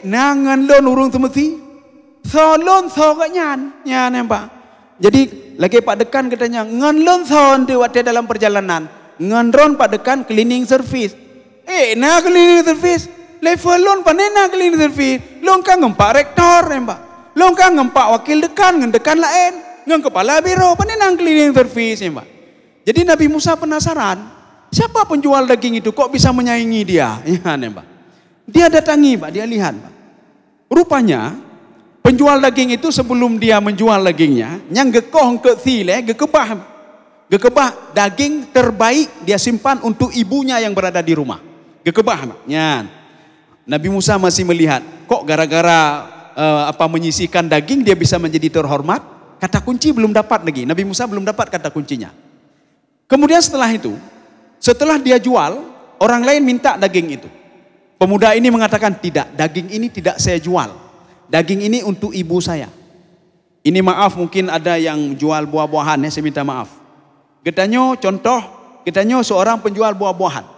nangan lon urung temeti. Solon soganyan, ya nampak. Jadi lagi Pak Dekan katanya, ngan son tu waktu dalam perjalanan, ngan Pak Dekan cleaning service. Na cleaning service, level lon panena cleaning service, lon kan ngempak rektor nampak, lon kan ngempak wakil dekan, ngendekan lain, ngan kepala biro panena cleaning service nampak. Jadi Nabi Musa penasaran, siapa penjual daging itu kok bisa menyaingi dia? Ya nampak. Dia datangi Pak, dia lihat Pak. Rupanya penjual daging itu sebelum dia menjual dagingnya, yang gekoh ke sile, gekebah daging terbaik dia simpan untuk ibunya yang berada di rumah. Gekebah, ya. Nabi Musa masih melihat, kok gara-gara menyisihkan daging dia bisa menjadi terhormat? Kata kunci belum dapat lagi. Nabi Musa belum dapat kata kuncinya. Kemudian setelah itu, setelah dia jual, orang lain minta daging itu. Pemuda ini mengatakan, "Tidak, daging ini tidak saya jual. Daging ini untuk ibu saya. Ini maaf mungkin ada yang jual buah-buahan ya, saya minta maaf." Getanyo contoh, getanyo seorang penjual buah-buahan.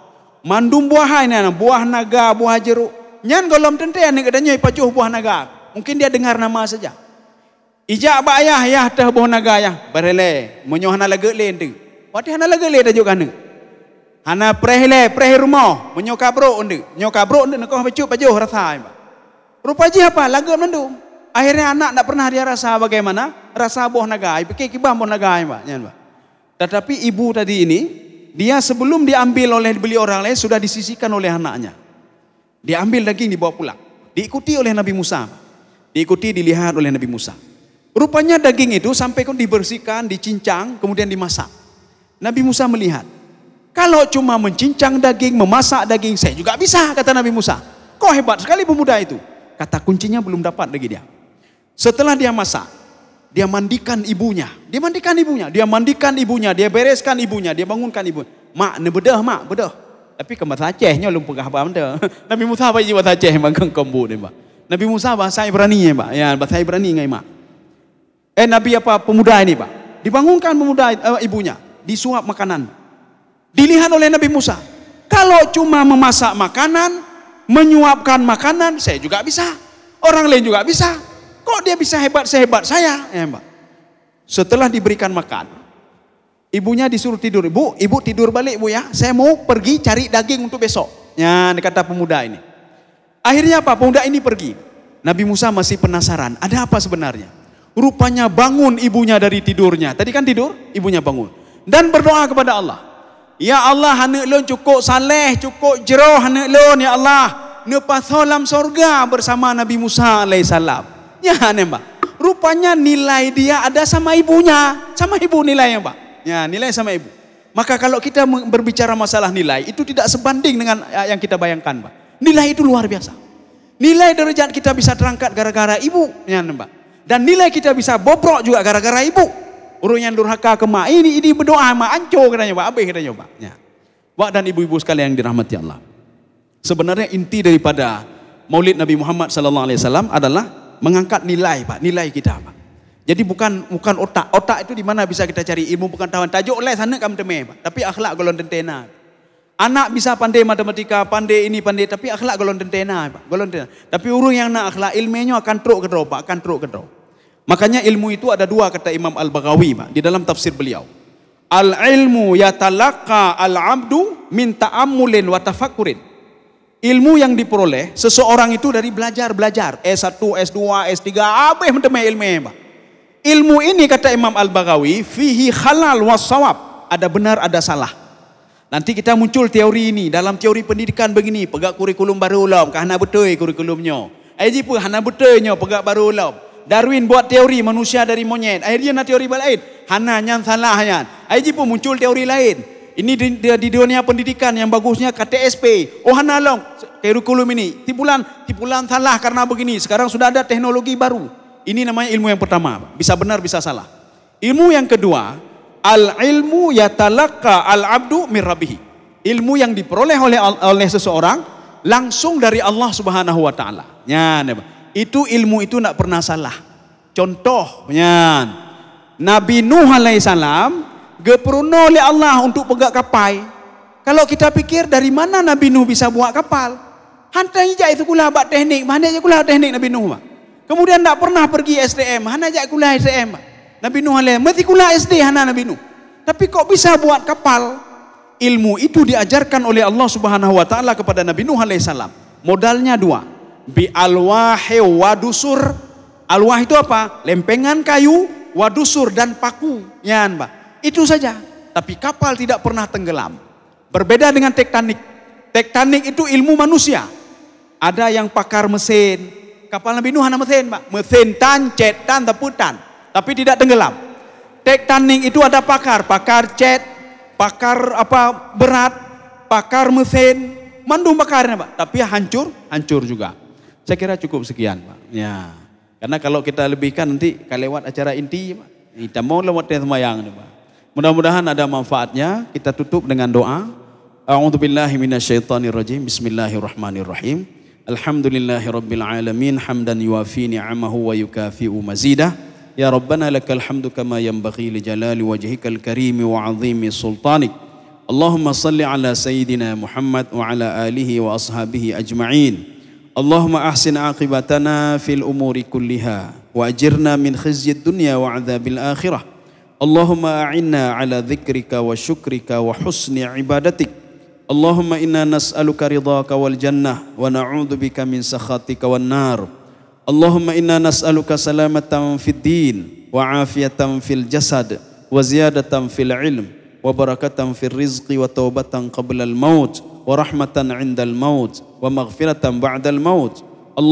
Mandum buahan ini, buah naga, buah jeruk. Nyan golom tenten getanyo ipacuh buah naga. Mungkin dia dengar nama saja. Ijak ba ayah ya teh buah naga ya. Berele, menyo hana lage len tu. Wati hana lage len dajuk kana. Hana preh rumah, menyo kabro unde. Nyo kabro unde nak pacuh pajuh rasa. Rupanya apa? Lagu mendung. Akhirnya anak tak pernah dia rasa bagaimana? Rasa buah naga. Pikir kibah buah naga, Pak. Tetapi ibu tadi ini, dia sebelum diambil beli orang lain, sudah disisihkan oleh anaknya. Dia ambil daging dibawa pulang. Diikuti oleh Nabi Musa. Diikuti, dilihat oleh Nabi Musa. Rupanya daging itu sampai dibersihkan, dicincang, kemudian dimasak. Nabi Musa melihat, kalau cuma mencincang daging, memasak daging, saya juga bisa, kata Nabi Musa. Kok hebat sekali pemuda itu. Kata kuncinya belum dapat lagi dia. Setelah dia masak, dia mandikan ibunya, dia bereskan ibunya, dia bangunkan ibu. "Mak, ne bedah, mak, bedah." Tapi ke bahasa Acehnya belum pegah apa benda. Nabi Musa apa bahasa Aceh makan kombo ni, Pak. Nabi Musa bahasa Ibrani ya, Pak. Ya, bahasa Ibrani ngai, Mak. Nabi apa pemuda ini, Pak. Dibangunkan pemuda ibunya, disuap makanan. Dilihat oleh Nabi Musa. Kalau cuma memasak makanan, menyuapkan makanan, saya juga bisa. Orang lain juga bisa. Kok dia bisa hebat sehebat saya? Ya, Mbak. Setelah diberikan makan, ibunya disuruh tidur. Ibu tidur balik Bu ya. Saya mau pergi cari daging untuk besok. Ya, kata pemuda ini. Akhirnya apa? Pemuda ini pergi. Nabi Musa masih penasaran. Ada apa sebenarnya? Rupanya bangun ibunya dari tidurnya. Tadi kan tidur, ibunya bangun. Dan berdoa kepada Allah. Ya Allah, anak lon cukup saleh, cukup jeroh anak lon ya Allah. Nepas dalam surga bersama Nabi Musa alaihissalam. Ya, Mbak. Rupanya nilai dia ada sama ibunya. Sama ibu nilainya, Mbak. Ya, nilai sama ibu. Maka kalau kita berbicara masalah nilai, itu tidak sebanding dengan yang kita bayangkan, Mbak. Nilai itu luar biasa. Nilai derajat kita bisa terangkat gara-gara ibu, ya, Mbak. Dan nilai kita bisa bobrok juga gara-gara ibu. Orang yang durhaka ke mak ini berdoa mak ancur katanya, Mbak. Habis katanya, Mbak. Ya. Mbak dan ibu-ibu sekalian yang dirahmati Allah. Sebenarnya inti daripada Maulid Nabi Muhammad SAW adalah mengangkat nilai, Pak, nilai kita, Pak. Jadi bukan otak. Otak itu di mana bisa kita cari ilmu pengetahuan. Tajuk oleh sana kamu temui, Pak. Tapi akhlak golon tentena. Anak bisa pandai matematika, pandai ini, pandai, tapi akhlak golon tentena, Pak. Golon tentena. Tapi orang yang nak akhlak ilmunya akan truk ke draw, Pak, akan truk ke draw. Makanya ilmu itu ada dua kata Imam Al-Baghawi, Pak, di dalam tafsir beliau. Al-ilmu yatalaqa al-abdu min ta'ammulin wa tafakkurin. Ilmu yang diperoleh seseorang itu dari belajar. S1, S2, S3, apa yang mentemui ilmu, Pak. Ilmu ini kata Imam Al-Baghawi fihi halal was sawab. Ada benar, ada salah. Nanti kita muncul teori ini. Dalam teori pendidikan begini, pegak kurikulum baru ulam. Hana betul kurikulumnya. Aji pun hana betulnya pegak baru ulam. Darwin buat teori manusia dari monyet. Akhirnya nak teori lain. Hana yang salah yan. Aji pun muncul teori lain. Ini di dunia pendidikan yang bagusnya KTSP. Oh hana long kurikulum ini. Tipulan salah karena begini. Sekarang sudah ada teknologi baru. Ini namanya ilmu yang pertama. Bisa benar, bisa salah. Ilmu yang kedua, al-ilmu yatalaqa al-abdu min rabbihi. Ilmu yang diperoleh oleh seseorang langsung dari Allah Subhanahu wa taala. Itu ilmu itu tidak pernah salah. Contohnya Nabi Nuh alaihissalam geperuno oleh Allah untuk pegang kapal. Kalau kita pikir dari mana Nabi Nuh bisa buat kapal? Hantai je itu kula buat teknik. Mana je kula teknik Nabi Nuh, Pak. Kemudian tak pernah pergi SDM. Hana ajak kuliah SDM. Nabi Nuh alaihi mesti kuliah SD hana Nabi Nuh. Tapi kok bisa buat kapal? Ilmu itu diajarkan oleh Allah Subhanahu wa taala kepada Nabi Nuh alaihi salam. Modalnya dua. Bi alwahi wa dusur. Alwah itu apa? Lempengan kayu, wadusur dan paku. Ya, Mbak. Itu saja. Tapi kapal tidak pernah tenggelam. Berbeda dengan tektonik. Tektonik itu ilmu manusia. Ada yang pakar mesin. Kapal Nabi Nuh hanya mesin, Pak. Mesin tan, cet tan, teputan. Tapi tidak tenggelam. Tektonik itu ada pakar cet, pakar apa berat, pakar mesin, mandum pakarnya, Pak. Tapi hancur juga. Saya kira cukup sekian, Pak. Ya. Karena kalau kita lebihkan nanti lewat acara inti, Pak. Kita mau lewat semayang, Pak. Mudah-mudahan ada manfaatnya. Kita tutup dengan doa. A'udzubillahi minasyaitonirrajim. Bismillahirrahmanirrahim. Alhamdulillahi Rabbil Alamin hamdan yuafi ni'amahu wa yukafi'u mazidah. Ya Rabbana lakal hamdu kama yanbaghi li jalali wajhikal karimi wa azimi sultanik. Allahumma salli ala Sayyidina Muhammad wa ala alihi wa ashabihi ajma'in. Allahumma ahsin aqibatana fil umuri kulliha wa ajirna min khizyid dunya wa adzabil akhirah. Allahumma a'inna ala dhikrika wa syukrika wa husni ibadatik. Allahumma inna nas'aluka ridhaka wal jannah wa na'udzu bika min sakhatika wan nar. Allahumma inna nas'aluka salamatan fid din wa afiyatan fil jasad wa ziyadatan fil ilm wa barakatan fil rizqi wa taubatan qabla al maut wa rahmatan 'inda al maut wa maghfiratan ba'da al maut